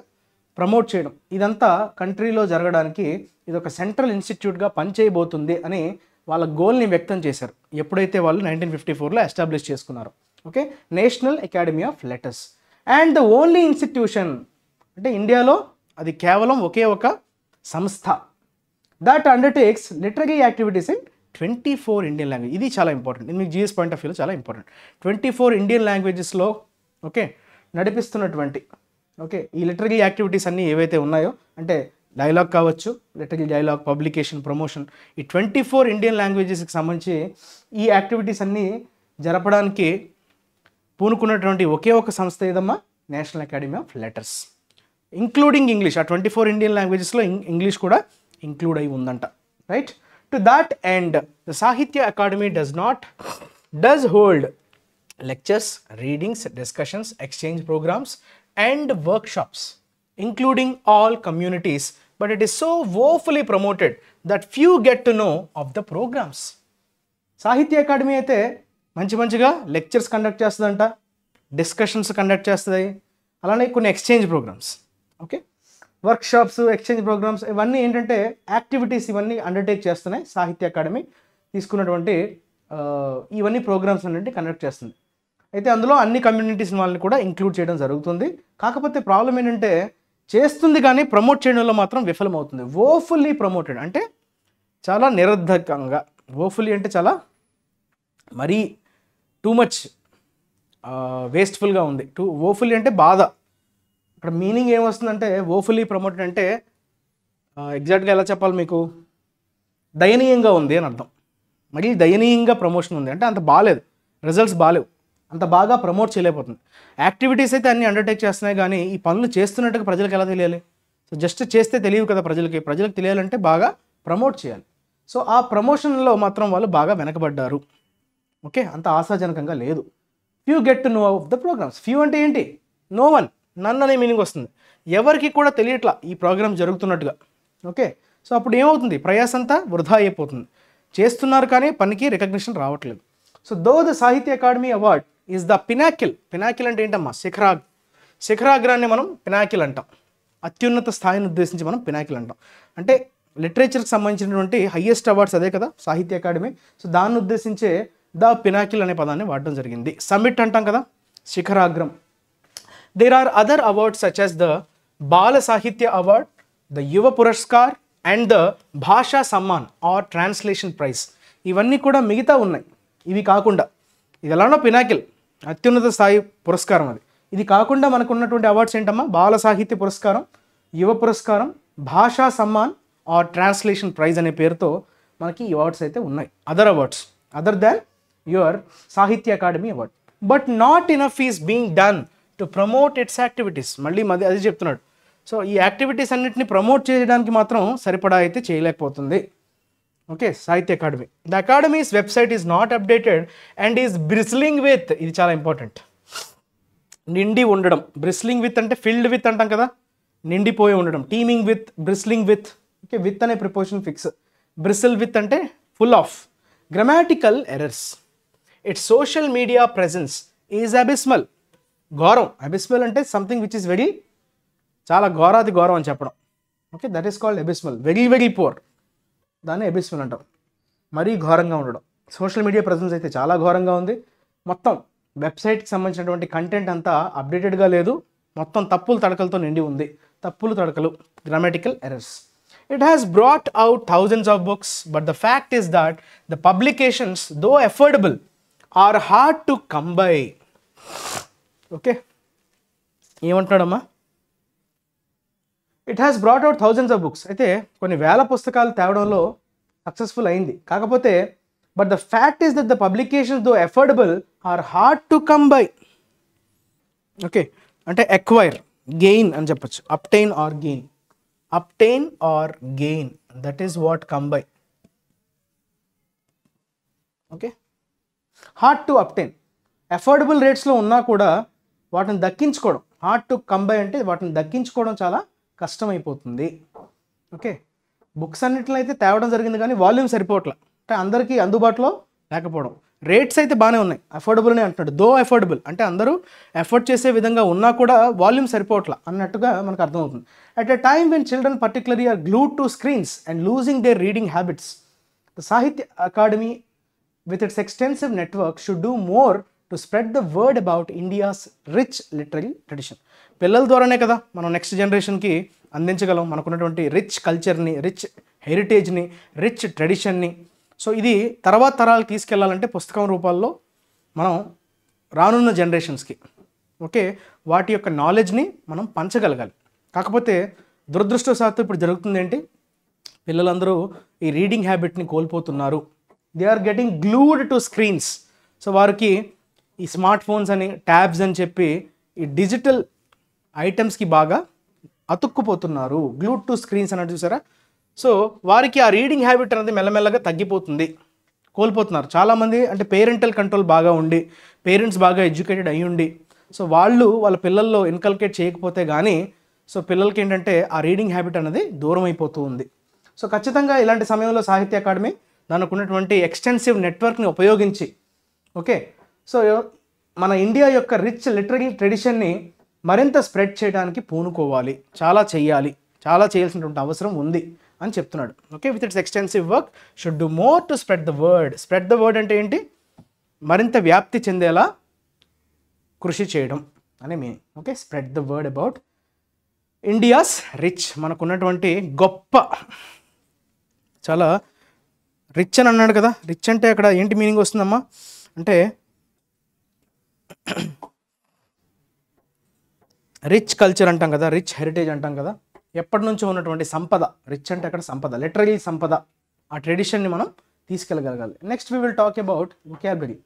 ప్రమోట్ చేయడం, ఇదంతా కంట్రీలో జరగడానికి ఇది ఒక సెంట్రల్ ఇన్స్టిట్యూట్గా పనిచేయబోతుంది అని వాళ్ళ గోల్ని వ్యక్తం చేశారు ఎప్పుడైతే వాళ్ళు 1954లో ఎస్టాబ్లిష్ చేసుకున్నారు. Okay, national academy of letters and the only institution అంటే ఇండియాలో అది కేవలం ఒకే ఒక సంస్థ that undertakes literary activities in 24 Indian language. ఇది చాలా ఇంపార్టెంట్, ఇది మీకు జిఎస్ పాయింట్ ఆఫ్ వ్యూలో చాలా ఇంపార్టెంట్. 24 ఇండియన్ లాంగ్వేజెస్లో ఓకే నడిపిస్తున్నటువంటి ఓకే ఈ లిటరరీ యాక్టివిటీస్ అన్నీ ఏవైతే ఉన్నాయో అంటే డైలాగ్ కావచ్చు, లిటరరీ డైలాగ్, పబ్లికేషన్, ప్రమోషన్, ఈ 24 ఇండియన్ లాంగ్వేజెస్కి సంబంధించి ఈ యాక్టివిటీస్ అన్నీ జరపడానికి పూనుకున్నటువంటి ఒకే ఒక సంస్థ ఏదమ్మా, national academy of letters, including English. ఆ 24 ఇండియన్ లాంగ్వేజెస్లో ఇంగ్లీష్ కూడా ఇంక్లూడ్ అయి ఉందంట, right. To that end the Sahitya Akademi does hold lectures, readings, discussions, exchange programs and workshops including all communities, but it is so woefully promoted that few get to know of the programs. Sahitya Akademi అయితే మంచిగా lectures conduct చేస్తుందంట, discussions conduct చేస్తుంది, అలానే కొన్ని exchange programs. Okay, workshops, exchange programs ఇవన్నీ ఏంటంటే activities ఇవన్నీ undertake చేస్తున్నాయి. సాహిత్య అకాడమీ తీసుకున్నటువంటి ఇవన్నీ ప్రోగ్రామ్స్ అన్నింటి కండక్ట్ చేస్తుంది. అయితే అందులో అన్ని కమ్యూనిటీస్ వాళ్ళని కూడా ఇంక్లూడ్ చేయడం జరుగుతుంది. కాకపోతే ప్రాబ్లం ఏంటంటే చేస్తుంది కానీ ప్రమోట్ చేయడంలో మాత్రం విఫలమవుతుంది. వోఫుల్లీ ప్రమోటెడ్ అంటే చాలా నిరర్ధకంగా, వోఫుల్లీ అంటే చాలా మరీ టూ మచ్ వేస్ట్ఫుల్గా ఉంది. వోఫుల్లీ అంటే బాధ. ఇక్కడ మీనింగ్ ఏమొస్తుందంటే వోఫుల్లీ ప్రమోటెడ్ అంటే ఎగ్జాక్ట్గా ఎలా చెప్పాలి మీకు, దయనీయంగా ఉంది అని అర్థం. మరీ దయనీయంగా ప్రమోషన్ ఉంది అంటే అంత బాగాలేదు, రిజల్ట్స్ బాగాలేవు, అంత బాగా ప్రమోట్ చేయలేకపోతుంది. యాక్టివిటీస్ అయితే అన్నీ అండర్టేక్ చేస్తున్నాయి కానీ ఈ పనులు చేస్తున్నట్టుగా ప్రజలకు ఎలా తెలియాలి? సో జస్ట్ చేస్తే తెలియదు కదా ప్రజలకు తెలియాలంటే బాగా ప్రమోట్ చేయాలి. సో ఆ ప్రమోషన్లో మాత్రం వాళ్ళు బాగా వెనకబడ్డారు. ఓకే, అంత ఆశాజనకంగా లేదు. Few get to know of the programs. Few అంటే ఏంటి? నో వన్, నన్ అనే మీనింగ్ వస్తుంది. ఎవరికి కూడా తెలియట్లా ఈ ప్రోగ్రామ్ జరుగుతున్నట్టుగా. ఓకే, సో అప్పుడు ఏమవుతుంది? ప్రయాసంతా వృధా అయిపోతుంది. చేస్తున్నారు కానీ పనికి రికగ్నిషన్ రావట్లేదు. So though the Sahitya Akademi award is the Pinnacle. Pinnacle అంటే ఏంటమ్మా? శిఖరాగ్రాన్ని మనం పినాకిల్ అంటాం. అత్యున్నత స్థాయిని ఉద్దేశించి మనం పినాకిల్ అంటాం. అంటే లిటరేచర్కి సంబంధించినటువంటి హయ్యెస్ట్ అవార్డ్స్ అదే కదా సాహిత్య అకాడమీ. సో దాన్ని ఉద్దేశించే ద పినాకిల్ అనే పదాన్ని వాడడం జరిగింది. సమిట్ అంటాం కదా, శిఖరాగ్రం. There are other awards such as the Bal Sahitya award, the యువ పురస్కార్ అండ్ ద భాషా సమ్మాన్ ఆర్ ట్రాన్స్లేషన్ ప్రైజ్. ఇవన్నీ కూడా మిగతా ఉన్నాయి. ఇవి కాకుండా ఇది ఎలానో పినాకిల్, అత్యున్నత స్థాయి పురస్కారం అది. ఇది కాకుండా మనకు ఉన్నటువంటి అవార్డ్స్ ఏంటమ్మా? బాల సాహిత్య పురస్కారం, యువ పురస్కారం, భాషా సమ్మాన్ ఆర్ ట్రాన్స్లేషన్ ప్రైజ్ అనే పేరుతో మనకి ఈ అవార్డ్స్ అయితే ఉన్నాయి. Other awards other than your Sahitya Akademi award. But not enough is being done to promote its activities. మళ్ళీ అది చెప్తున్నాడు. సో ఈ యాక్టివిటీస్ అన్నింటినీ ప్రమోట్ చేయడానికి మాత్రం సరిపడా అయితే చేయలేకపోతుంది. Okay, Sahitya Akademi. The academy's website is not updated and is bristling with, ఇది చాలా ఇంపార్టెంట్, నిండి ఉండడం. బ్రిస్లింగ్ విత్ అంటే ఫిల్డ్ విత్ అంటాం కదా, నిండిపోయి ఉండడం. Teeming with, bristling with. Okay, with అనే ప్రిపోజిషన్ ఫిక్స్. బ్రిసిల్ విత్ అంటే full of. Grammatical errors. Its social media presence is abysmal. ఘోరం. అబిస్మల్ అంటే సంథింగ్ విచ్ ఇస్ వెరీ, చాలా ఘోరాది ఘోరం అని చెప్పడం. Okay, that is called abysmal. Very very poor, దాన్ని అబిస్మల్ అంటాం. మరీ ఘోరంగా ఉండడం. సోషల్ మీడియా ప్రజెన్స్ అయితే చాలా ఘోరంగా ఉంది. మొత్తం వెబ్సైట్కి సంబంధించినటువంటి కంటెంట్ అంతా అప్డేటెడ్గా లేదు, మొత్తం తప్పులు తడకలతో నిండి ఉంది. తప్పులు తడకలు, grammatical errors. It has brought out thousands of books, but the fact is that the publications, though affordable, are hard to come by. Okay, ఏమంటున్నాడమ్మా? It has brought out thousands of books. అయితే కొన్ని వేల పుస్తకాలు తేవడంలో successful అయింది. కాకపోతే but the fact is that the publications though affordable are hard to come by. Okay, అంటే acquire, gain అని చెప్పచ్చు. Obtain or gain. Obtain or gain, that is what come by. Okay, hard to obtain. Affordable రేట్స్లో ఉన్నా కూడా వాటిని దక్కించుకోవడం, hard to come by అంటే వాటిని దక్కించుకోవడం చాలా కష్టమైపోతుంది. ఓకే, బుక్స్ అన్నింటిలో అయితే తేవడం జరిగింది కానీ వాల్యూమ్ సరిపోవట్లే, అంటే అందరికీ అందుబాటులో లేకపోవడం. రేట్స్ అయితే బాగానే ఉన్నాయి, అఫోర్డబుల్ అని అంటున్నాడు. దో అఫోర్డబుల్ అంటే అందరూ ఎఫోర్డ్ చేసే విధంగా ఉన్నా కూడా వాల్యూమ్ సరిపోవట్లా అన్నట్టుగా మనకు అర్థమవుతుంది. At a time when children particularly are glued to screens and losing their reading habits, the Sahitya Akademi with its extensive network should do more to spread the word about India's rich literary tradition. పిల్లల ద్వారానే కదా మనం next జనరేషన్కి అందించగలం మనకున్నటువంటి rich కల్చర్ని, rich హెరిటేజ్ని, rich ట్రెడిషన్ని. So ఇది తర్వాత తరాలకు తీసుకెళ్లాలంటే పుస్తకం రూపాల్లో మనం రానున్న జనరేషన్స్కి ఓకే వాటి యొక్క నాలెడ్జ్ని మనం పంచగలగాలి. కాకపోతే దురదృష్టవశాత్తు ఇప్పుడు జరుగుతుంది ఏంటి, పిల్లలందరూ ఈ రీడింగ్ హ్యాబిట్ని కోల్పోతున్నారు. They are getting glued to screens. So వారికి ఈ స్మార్ట్ ఫోన్స్ అని, ట్యాబ్స్ అని చెప్పి ఈ డిజిటల్ ఐటమ్స్కి బాగా అతుక్కుపోతున్నారు. గ్లూడ్ టు స్క్రీన్స్ అన్నట్టు చూసారా. సో వారికి ఆ రీడింగ్ హ్యాబిట్ అనేది మెల్లమెల్లగా తగ్గిపోతుంది, కోల్పోతున్నారు. చాలామంది అంటే పేరెంటల్ కంట్రోల్ బాగా ఉండి, పేరెంట్స్ బాగా ఎడ్యుకేటెడ్ అయ్యి ఉండి, సో వాళ్ళు వాళ్ళ పిల్లల్లో ఇన్కల్కేట్ చేయకపోతే కానీ సో పిల్లలకి ఏంటంటే ఆ రీడింగ్ హ్యాబిట్ అనేది దూరం అయిపోతూ ఉంది. సో ఖచ్చితంగా ఇలాంటి సమయంలో సాహిత్య అకాడమీ దానికి ఉన్నటువంటి ఎక్స్టెన్సివ్ నెట్వర్క్ని ఉపయోగించి ఓకే సో మన ఇండియా యొక్క రిచ్ లిటరరీ ట్రెడిషన్ని మరింత స్ప్రెడ్ చేయడానికి పూనుకోవాలి, చాలా చెయ్యాలి, చాలా చేయాల్సినటువంటి అవసరం ఉంది అని చెప్తున్నాడు. Okay, with its extensive work should do more to spread the word. Spread the word అంటే ఏంటి? మరింత వ్యాప్తి చెందేలా కృషి చేయడం అనే meaning. Okay, spread the word about India's rich, మనకున్నటువంటి గొప్ప, చాలా రిచ్ అని అన్నాడు కదా. రిచ్ అంటే అక్కడ ఏంటి మీనింగ్ వస్తుందమ్మా అంటే రిచ్ కల్చర్ అంటాం కదా, రిచ్ హెరిటేజ్ అంటాం కదా, ఎప్పటి నుంచో ఉన్నటువంటి సంపద. రిచ్ అంటే అక్కడ సంపద, లిటరలీ సంపద. ఆ ట్రెడిషన్ని మనం తీసుకెళ్ళగలగాలి. Next we will talk about vocabulary.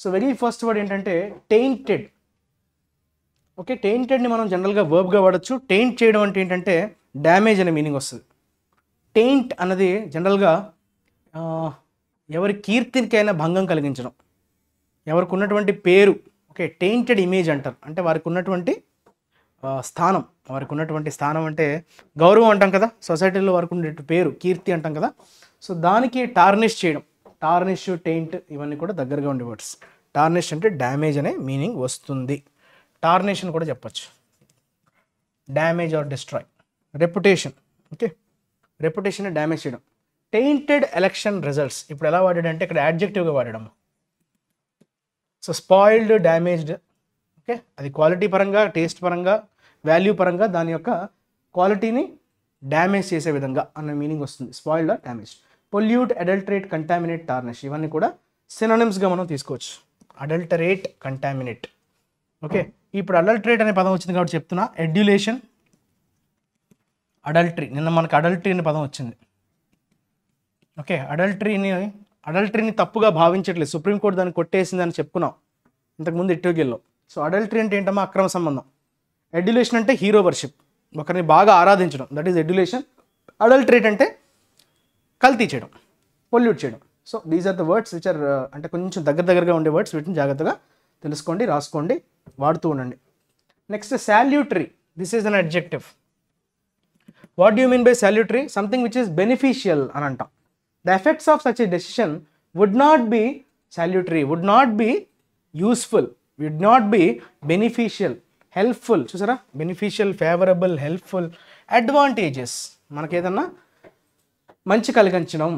So very first word ఏంటంటే టెయింటెడ్. ఓకే, టెయింటెడ్ని మనం జనరల్గా వర్బ్గా వాడచ్చు. టెయింట్ చేయడం అంటే ఏంటంటే డ్యామేజ్ అనే మీనింగ్ వస్తుంది. టెయింట్ అన్నది జనరల్గా ఎవరి కీర్తికైనా భంగం కలిగించడం, ఎవరికి ఉన్నటువంటి పేరు. ఓకే, టెయింటెడ్ ఇమేజ్ అంటారు, అంటే వారికి ఉన్నటువంటి స్థానం. వారికి ఉన్నటువంటి స్థానం అంటే గౌరవం అంటాం కదా, సొసైటీలో వారికి ఉండే పేరు, కీర్తి అంటాం కదా. సో దానికి టార్నిష్ చేయడం, టార్నిష్, టెయింట్ ఇవన్నీ కూడా దగ్గరగా ఉండే వర్డ్స్. టార్నిష్ అంటే డ్యామేజ్ అనే మీనింగ్ వస్తుంది. టార్నిష్ అని కూడా చెప్పచ్చు, damage are destroy. Reputation, okay, reputation damage చేయడం. టెయింటెడ్ ఎలక్షన్ రిజల్ట్స్ ఇప్పుడు ఎలా వాడాడంటే ఇక్కడ యాడ్జెక్టివ్గా వాడడం. So spoiled, damaged. ఓకే, అది క్వాలిటీ పరంగా, టేస్ట్ పరంగా, వాల్యూ పరంగా దాని యొక్క క్వాలిటీని డ్యామేజ్ చేసే విధంగా అన్న మీనింగ్ వస్తుంది. Spoiled or damage. Pollute, adulterate, contaminate, tarnish ఇవన్నీ కూడా సినోనిమ్స్గా మనం తీసుకోవచ్చు. Adulterate, contaminate. ఓకే, ఇప్పుడు అడల్టరేట్ అనే పదం వచ్చింది కాబట్టి చెప్తున్నా. Adulation, adultery. నిన్న మనకు అడల్టరీ అనే పదం వచ్చింది. ఓకే, అడల్టరీని తప్పుగా భావించట్లేదు. సుప్రీంకోర్టు దాన్ని కొట్టేసిందని చెప్పుకున్నాం ఇంతకుముందు ఎట్టోగిల్లో. సో అడల్టరీ అంటే ఏంటమ్మా? అక్రమ సంబంధం. ఎడ్యులేషన్ అంటే హీరో వర్షిప్, ఒకరిని బాగా ఆరాధించడం, దట్ ఈస్ ఎడ్యులేషన్. అడల్టరేట్ అంటే కల్తీ చేయడం, పొల్యూట్ చేయడం. So these are the words which are అంటే కొంచెం దగ్గరగా ఉండే వర్డ్స్. వీటిని జాగ్రత్తగా తెలుసుకోండి, రాసుకోండి, వాడుతూ ఉండండి. Next salutary. This is an adjective. What do you mean by salutary? Something which is beneficial అని అంటాం. The effects of such a decision would not be salutary, would not be useful, would not be beneficial, helpful. చూసారా, beneficial, favourable, helpful, advantages. మనకి ఏదన్నా మంచి కలిగించడం,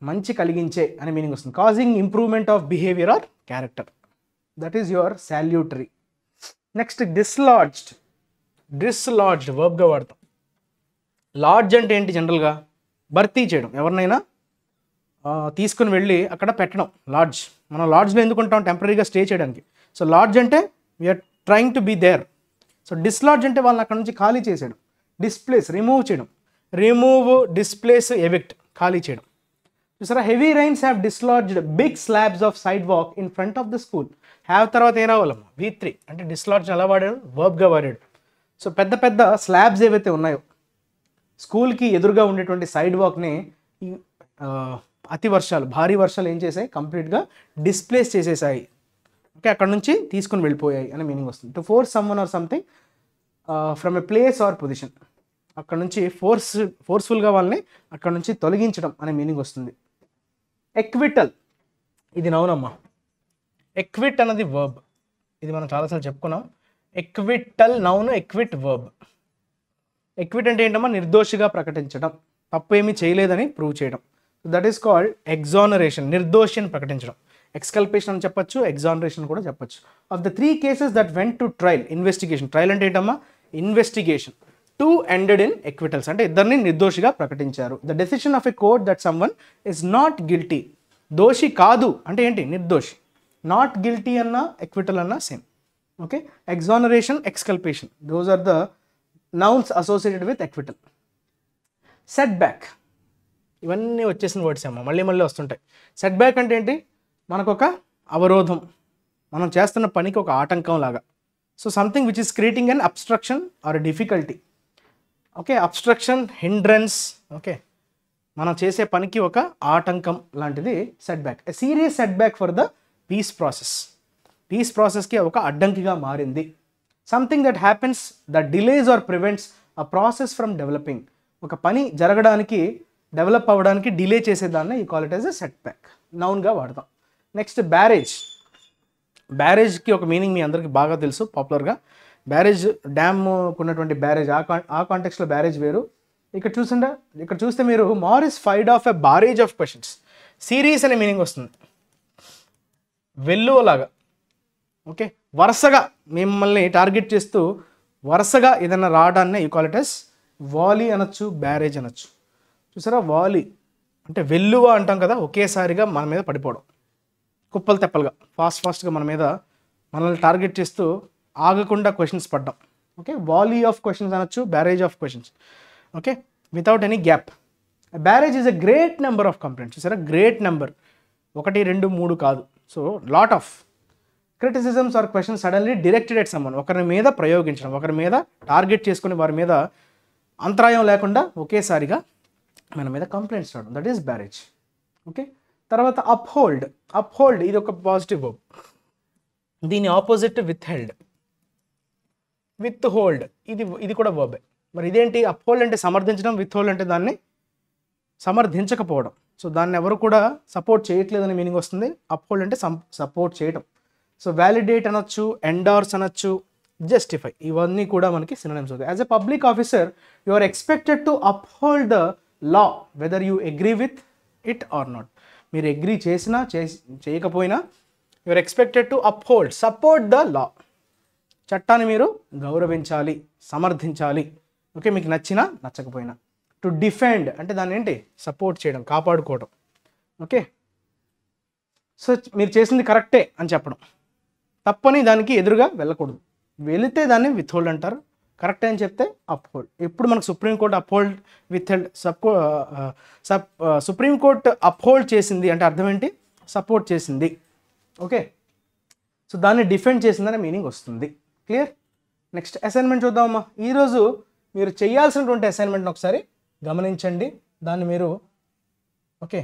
మంచి కలిగించే అనే మీనింగ్ వస్తుంది. Causing improvement of behaviour or character, that is your salutary. Next dislodged. Dislodged వర్బ్గా వాడతాం. లాడ్జ్ అంటే ఏంటి? జనరల్గా భర్తీ చేయడం, ఎవరినైనా తీసుకుని వెళ్ళి అక్కడ పెట్టడం. లాడ్జ్, మనం లాడ్జ్లో ఎందుకు ఉంటాం? టెంపరీగా స్టే చేయడానికి. సో లాడ్జ్ అంటే we are trying to be there. So dislodge అంటే వాళ్ళని అక్కడ నుంచి ఖాళీ చేసేయడం. డిస్ప్లేస్, రిమూవ్ చేయడం. రిమూవ్, డిస్ప్లేస్, ఎవిక్ట్, ఖాళీ చేయడం. చూసారా, heavy rains have dislodged big slabs of sidewalk in front of the school. Have తర్వాత ఏం రావాలమ్మా? V3 అంటే డిస్లాడ్జ్ ఎలా వాడాడు? వర్బ్గా వాడాడు. సో పెద్ద పెద్ద స్లాబ్స్ ఏవైతే ఉన్నాయో స్కూల్కి ఎదురుగా ఉండేటువంటి సైడ్ వాక్ని అతి వర్షాలు, భారీ వర్షాలు ఏం చేశాయి? కంప్లీట్గా డిస్ప్లేస్ చేసేసాయి. ఓకే, అక్కడ నుంచి తీసుకుని వెళ్ళిపోయాయి అనే మీనింగ్ వస్తుంది. To force someone or something from a place or position. అక్కడ నుంచి ఫోర్స్ఫుల్గా వాళ్ళని అక్కడ నుంచి తొలగించడం అనే మీనింగ్ వస్తుంది. ఎక్విటల్, ఇది నౌనమ్మా. ఎక్విట్ అన్నది వర్బ్. ఇది మనం చాలాసార్లు చెప్పుకున్నాం. Acquittal noun, ఎక్విట్ verb. ఎక్విట్ అంటే ఏంటమ్మా? నిర్దోషిగా ప్రకటించడం, తప్పు ఏమీ చేయలేదని ప్రూవ్ చేయడం. దట్ ఈస్ కాల్డ్ ఎగ్జానరేషన్, నిర్దోషి అని ప్రకటించడం. ఎక్స్కల్పేషన్ అని చెప్పచ్చు, ఎగ్జానరేషన్ కూడా చెప్పచ్చు. Of the 3 cases that went to trial, investigation. Trial అంటే ఏంటమ్మా? ఇన్వెస్టిగేషన్. 2 ended in acquittals, అంటే ఇద్దరిని నిర్దోషిగా ప్రకటించారు. The decision of a court that someone is not guilty, దోషి కాదు అంటే ఏంటి? నిర్దోషి. నాట్ గిల్టీ అన్న, ఎక్విటల్ అన్న same. Okay, exoneration, exculpation, those are the nouns associated with acquittal. Setback, ఇవన్నీ వచ్చేసిన వర్డ్స్ ఏమో మళ్ళీ వస్తుంటాయి. సెట్ బ్యాక్ అంటే ఏంటి? మనకు ఒక అవరోధం, మనం చేస్తున్న పనికి ఒక ఆటంకం లాగా. So something which is creating an obstruction or difficulty. Okay, obstruction, hindrance. Okay, మనం చేసే పనికి ఒక ఆటంకం లాంటిది setback. A serious setback for the peace process. Peace ప్రాసెస్కి ఒక అడ్డంకిగా మారింది. Something that happens that delays or prevents a process from developing. ఒక పని జరగడానికి, డెవలప్ అవ్వడానికి డిలే చేసేదాన్ని we call it as a setback, నౌన్గా వాడతాం. Next barrage. బ్యారేజ్కి ఒక మీనింగ్ మీ అందరికీ బాగా తెలుసు, పాపులర్గా. బ్యారేజ్, డ్యామ్ ఉన్నటువంటి బ్యారేజ్, ఆ కాంటెక్స్లో బ్యారేజ్ వేరు. ఇక్కడ చూస్తే మీరు మారిస్ ఫైడ్ of a barrage of questions. Series అనే మీనింగ్ వస్తుంది, వెల్లువలాగా. ఓకే, వరుసగా మిమ్మల్ని టార్గెట్ చేస్తూ వరుసగా ఏదైనా రావడాన్ని యూ కాల్ ఇట్ ఎస్ వాలీ అనొచ్చు, బ్యారేజ్ అనొచ్చు. చూసారా, వాలీ అంటే వెల్లువ అంటాం కదా, ఒకేసారిగా మన మీద పడిపోవడం, కుప్పలు తెప్పలుగా ఫాస్ట్గా మన మీద మనల్ని టార్గెట్ చేస్తూ ఆగకుండా క్వశ్చన్స్ పడ్డాం. ఓకే, వాలీ ఆఫ్ క్వశ్చన్స్ అనొచ్చు, barrage of questions. Okay, without any gap. Barrage is a great number of complaints. చూసారా, గ్రేట్ నెంబర్, 1, 2, 3 కాదు. So lot of criticisms or questions suddenly directed at someone, ఒకరి మీద ప్రయోగించడం, ఒకరి మీద target చేసుకుని వారి మీద అంతరాయం లేకుండా ఒకేసారిగా మన మీద కంప్లైంట్స్ రావడం, దట్ ఈస్ బ్యారేజ్. ఓకే, తర్వాత అప్హోల్డ్ ఇది ఒక పాజిటివ్ వర్బ్. దీని ఆపోజిట్ విత్హెల్డ్, విత్హోల్డ్ ఇది కూడా వర్బే. మరి ఇదేంటి? అప్హోల్డ్ అంటే సమర్థించడం, విత్హోల్డ్ అంటే దాన్ని సమర్థించకపోవడం. సో దాన్ని ఎవరు కూడా సపోర్ట్ చేయట్లేదని మీనింగ్ వస్తుంది. అప్హోల్డ్ అంటే సపోర్ట్ చేయడం. సో వ్యాలిడేట్ అనొచ్చు, ఎండార్స్ అనొచ్చు, జస్టిఫై, ఇవన్నీ కూడా మనకి సినోనిమ్స్ అవుతాయి. As a public officer you are expected to uphold the law whether you agree with it or not. మీరు అగ్రీ చేసినా చేయకపోయినా you are expected to uphold, support the law. చట్టాన్ని మీరు గౌరవించాలి, సమర్థించాలి. ఓకే, మీకు నచ్చినా నచ్చకపోయినా. టు డిఫెండ్ అంటే దాన్ని ఏంటి? సపోర్ట్ చేయడం, కాపాడుకోవడం. ఓకే, సో మీరు చేసింది కరెక్టే అని చెప్పడం, తప్పని దానికి ఎదురుగా వెళ్ళకూడదు. వెళితే దాన్ని విత్హోల్డ్ అంటారు, కరెక్టే అని చెప్తే అప్హోల్డ్. ఎప్పుడు మనకు Supreme Court uphold withheld Supreme Court uphold చేసింది అంటే అర్థం ఏంటి? సపోర్ట్ చేసింది. ఓకే, సో దాన్ని డిఫెండ్ చేసిందనే మీనింగ్ వస్తుంది. క్లియర్? నెక్స్ట్ అసైన్మెంట్ చూద్దామమ్మా. ఈరోజు మీరు చేయాల్సినటువంటి అసైన్మెంట్ని ఒకసారి గమనించండి. దాన్ని మీరు ఓకే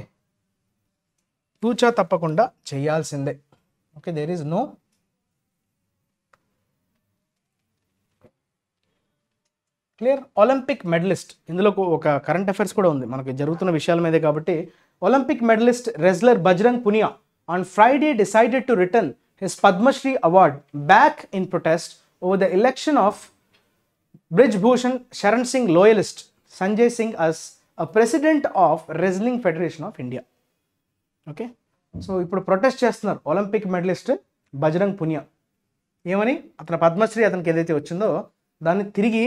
తూచా తప్పకుండా చేయాల్సిందే. Okay, there is no clear. Olympic medalist, ఇందులో ఒక కరెంట్ అఫైర్స్ కూడా ఉంది, మనకి జరుగుతున్న విషయాల మీదే కాబట్టి. Olympic medallist wrestler Bajrang Punia on Friday decided to return his Padma Shri award back in protest over the election of Brij Bhushan Sharan Singh loyalist Sanjay Singh as a president of Wrestling Federation of India. Okay, so ఇప్పుడు ప్రొటెస్ట్ చేస్తున్నారు Olympic medallist Bajrang Punia. ఏమని? అతని పద్మశ్రీ అతనికి ఏదైతే వచ్చిందో దాన్ని తిరిగి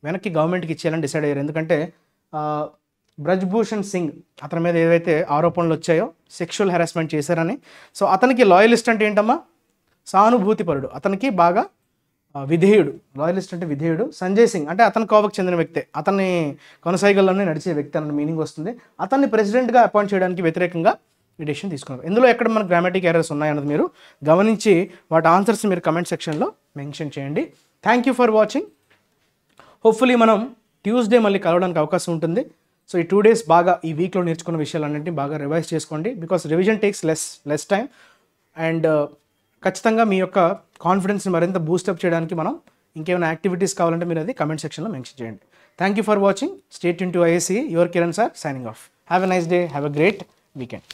వెనక్కి గవర్నమెంట్కి ఇచ్చేయాలని డిసైడ్ అయ్యారు. ఎందుకంటే బ్రజ్భూషణ్ సింగ్ అతని మీద ఏవైతే ఆరోపణలు వచ్చాయో సెక్షువల్ హెరాస్మెంట్ చేశారని. సో అతనికి లాయలిస్ట్ అంటే ఏంటమ్మా? సానుభూతిపరుడు, అతనికి బాగా విధేయుడు. లాయలిస్ట్ అంటే విధేయుడు. సంజయ్ సింగ్ అంటే అతని కోవకు చెందిన వ్యక్తే, అతన్ని కొనసాగల్లోనే నడిచే వ్యక్తి అన్న మీనింగ్ వస్తుంది. అతన్ని ప్రెసిడెంట్గా అపాయింట్ చేయడానికి వ్యతిరేకంగా ఈ డెసిషన్ తీసుకున్నారు. ఇందులో ఎక్కడ మనకు గ్రామాటిక్ ఎర్రర్స్ ఉన్నాయన్నది మీరు గమనించి వాటి ఆన్సర్స్ మీరు కమెంట్ సెక్షన్లో మెన్షన్ చేయండి. Thank you for watching. Hopefully మనం ట్యూస్డే మళ్ళీ కలవడానికి అవకాశం ఉంటుంది. సో ఈ 2 days బాగా ఈ వీక్లో నేర్చుకున్న విషయాలన్నింటినీ బాగా రివైజ్ చేసుకోండి. Because revision takes less time. And ఖచ్చితంగా మీ యొక్క కాన్ఫిడెన్స్ని మరింత బూస్టప్ చేయడానికి మనం ఇంకేమైనా యాక్టివిటీస్ కావాలంటే మీరు అది కమెంట్ సెక్షన్లో మెన్షన్ చేయండి. Thank you for watching. Stay tune to IACE. Your Kiran sir signing off. Have a nice day. Have a great weekend.